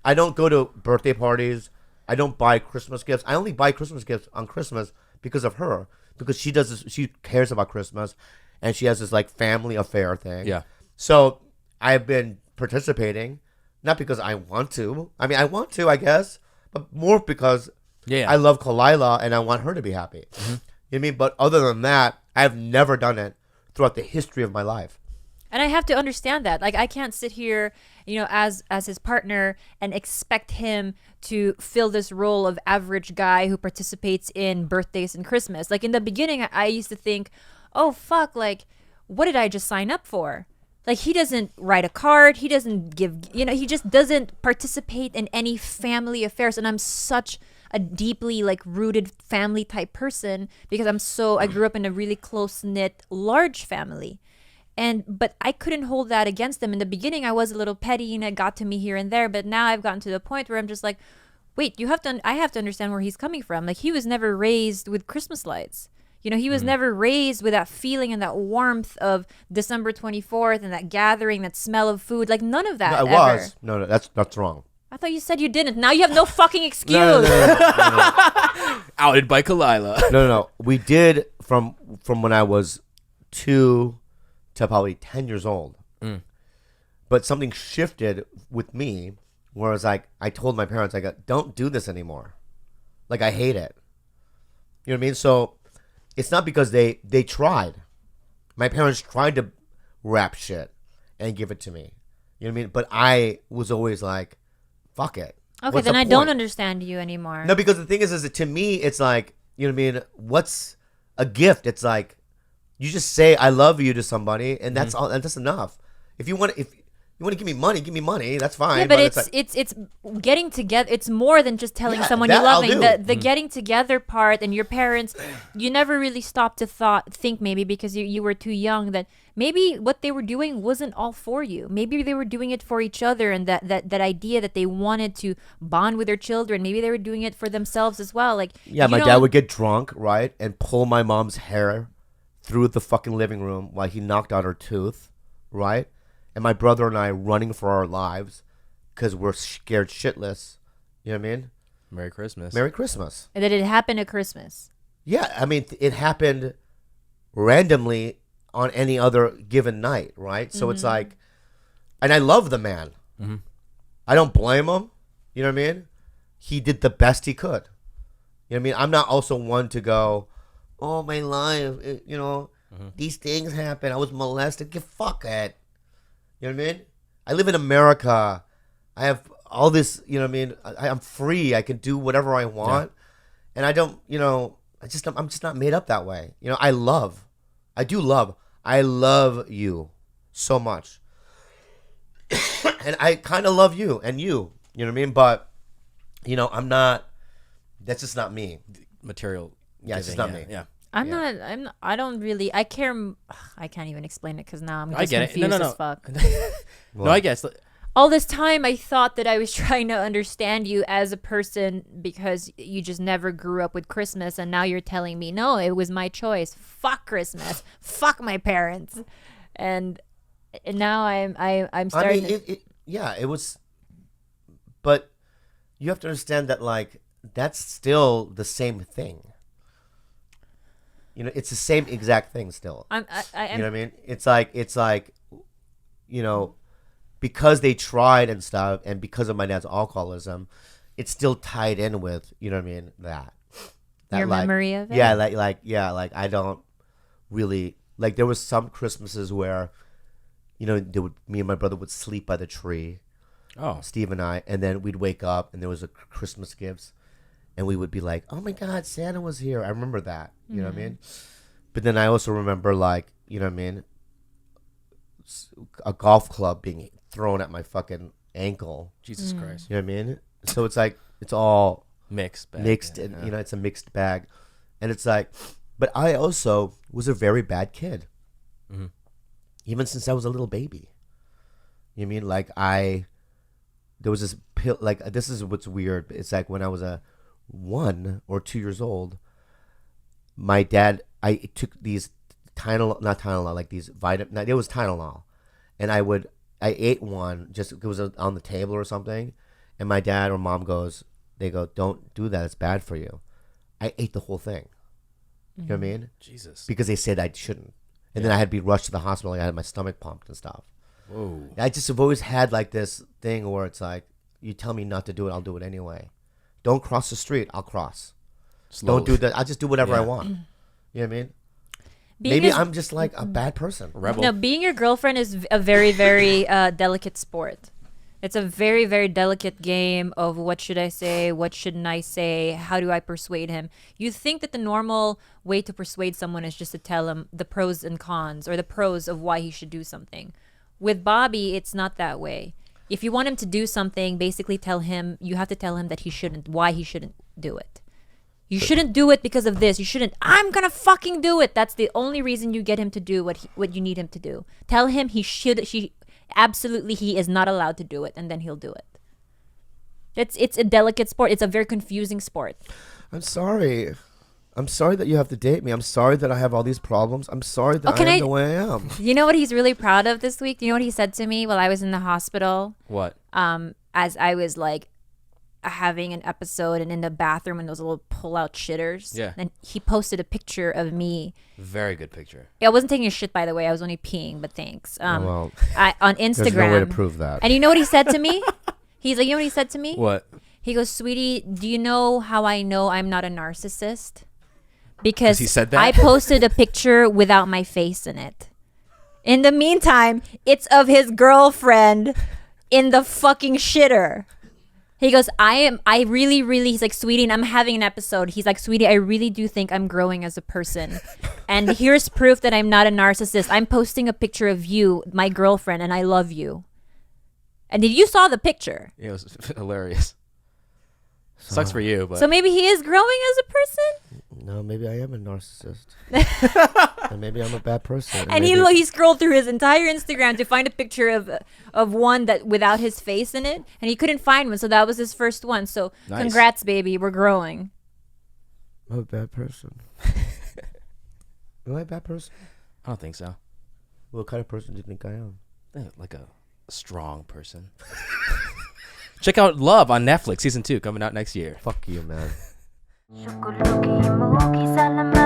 I don't go to birthday parties. I don't buy Christmas gifts. I only buy Christmas gifts on Christmas because of her. Because she does this, she cares about Christmas, and she has this like family affair thing. Yeah. So I've been participating, not because I want to. I mean, I want to, I guess, but more because I love Kalila and I want her to be happy. You know what I mean? But other than that, I've never done it throughout the history of my life. And I have to understand that. Like, I can't sit here, as his partner and expect him to fill this role of average guy who participates in birthdays and Christmas. Like, in the beginning, I used to think, oh, fuck, like, what did I just sign up for? Like, he doesn't write a card. He doesn't give, he just doesn't participate in any family affairs. And I'm such a deeply, like, rooted family type person because I grew up in a really close-knit, large family. But I couldn't hold that against them. In the beginning, I was a little petty and it got to me here and there. But now I've gotten to the point where I'm just like, wait, I have to understand where he's coming from. Like, he was never raised with Christmas lights. He was never raised with that feeling and that warmth of December 24th and that gathering, that smell of food. Like, none of that. No, I was. No, that's wrong. I thought you said you didn't. Now you have no fucking excuse. No. Outed by Kalila. No. We did from when I was 2 to probably 10 years old. But something shifted with me where I told my parents, I go, don't do this anymore. Like, I hate it. You know what I mean? So it's not because they tried. My parents tried to wrap shit and give it to me. You know what I mean? But I was always like, fuck it. Okay, What's then the I don't point? understand you anymore. No, because the thing is that to me, it's like, you know what I mean? What's a gift? It's like, you just say I love you to somebody, and that's all. And that's enough. If you want to give me money. That's fine. Yeah, but it's getting together. It's more than just telling someone you that love I'll them. do. The getting together part, and your parents, you never really stopped to think maybe because you were too young that maybe what they were doing wasn't all for you. Maybe they were doing it for each other, and that idea that they wanted to bond with their children. Maybe they were doing it for themselves as well. Like, yeah, my dad would get drunk, right, and pull my mom's hair through the fucking living room while he knocked out her tooth, right? And my brother and I running for our lives because we're scared shitless. You know what I mean? Merry Christmas. Merry Christmas. And that it happened at Christmas. Yeah, I mean, it happened randomly on any other given night, right? So it's like, and I love the man. I don't blame him. You know what I mean? He did the best he could. You know what I mean? I'm not also one to go, oh, my life, these things happen. I was molested. Fuck it. You know what I mean? I live in America. I have all this, you know what I mean? I'm free. I can do whatever I want. Yeah. And I don't, I'm just not made up that way. I love you so much. And I kind of love you and you know what I mean? But, I'm not, that's just not me. Material. Yeah, it's just not me. Yeah. I don't really, I care. I can't even explain it because now I'm just I get confused it. No. as fuck. No, I guess. All this time I thought that I was trying to understand you as a person because you just never grew up with Christmas, and now you're telling me, no, it was my choice. Fuck Christmas. Fuck my parents. And now I'm starting. I mean, it was, but you have to understand that, like, that's still the same thing. It's the same exact thing still. You know what I mean? It's like, because they tried and stuff, and because of my dad's alcoholism, it's still tied in with, you know what I mean? That your like, memory of it? Yeah, like I don't really, like, there was some Christmases where, me and my brother would sleep by the tree. Oh. Steve and I, and then we'd wake up and there was a Christmas gifts. And we would be like, oh my God, Santa was here. I remember that. You know what I mean? But then I also remember, like, you know what I mean? A golf club being thrown at my fucking ankle. Jesus Christ. You know what I mean? So it's like, it's all mixed, and, it's a mixed bag. And it's like, but I also was a very bad kid. Even since I was a little baby. You know what I mean? Like, there was this pill, like, this is what's weird. It's like when I was 1 or 2 years old, my dad, I took these Tylenol, like these vitamin, it was Tylenol, and I ate one, just, it was on the table or something, and my dad or mom they go, don't do that. It's bad for you. I ate the whole thing. You know what I mean? Jesus. Because they said I shouldn't. And then I had to be rushed to the hospital. Like I had my stomach pumped and stuff. Whoa. I just have always had like this thing where it's like, you tell me not to do it, I'll do it anyway. Don't cross the street, I'll cross. Slowly. Don't do that. I'll just do whatever I Yeah. want. You know what I mean? Being Maybe a- I'm just like a bad person. Rebel. No, being your girlfriend is a very, very delicate sport. It's a very, very delicate game of what should I say, what shouldn't I say, how do I persuade him. You think that the normal way to persuade someone is just to tell him the pros and cons or the pros of why he should do something. With Bobby, it's not that way. If you want him to do something, basically you have to tell him that why he shouldn't do it. You shouldn't do it because of this. You shouldn't. I'm gonna fucking do it. That's the only reason you get him to do what you need him to do. Tell him he is not allowed to do it, and then he'll do it. It's a delicate sport. It's a very confusing sport. I'm sorry. I'm sorry that you have to date me. I'm sorry that I have all these problems. I'm sorry that can I am I- the way I am. You know what he's really proud of this week? Do you know what he said to me while I was in the hospital? What? As I was like having an episode and in the bathroom and those little pull-out shitters. Yeah. And he posted a picture of me. Very good picture. I wasn't taking a shit, by the way. I was only peeing, but thanks. Well, On Instagram. there's no way to prove that. And you know what he said to me? He's like, you know what he said to me? What? He goes, sweetie, do you know how I know I'm not a narcissist? Because he said that? I posted a picture without my face in it. In the meantime, it's of his girlfriend in the fucking shitter. He goes, I really, he's like, sweetie, and I'm having an episode. He's like, sweetie, I really do think I'm growing as a person. And here's proof that I'm not a narcissist. I'm posting a picture of you, my girlfriend, and I love you. And did you saw the picture? Yeah, it was hilarious. Sucks for you, but So maybe he is growing as a person? No, maybe I am a narcissist. And maybe I'm a bad person. And maybe- he scrolled through his entire Instagram to find a picture of one that without his face in it, and he couldn't find one, so that was his first one. So Nice. congrats, baby, we're growing. I'm a bad person. Am I a bad person? I don't think so. What kind of person do you think I am? Like a strong person. Check out Love on Netflix, season 2, coming out next year. Fuck you, man. Shukuluki muki salamat.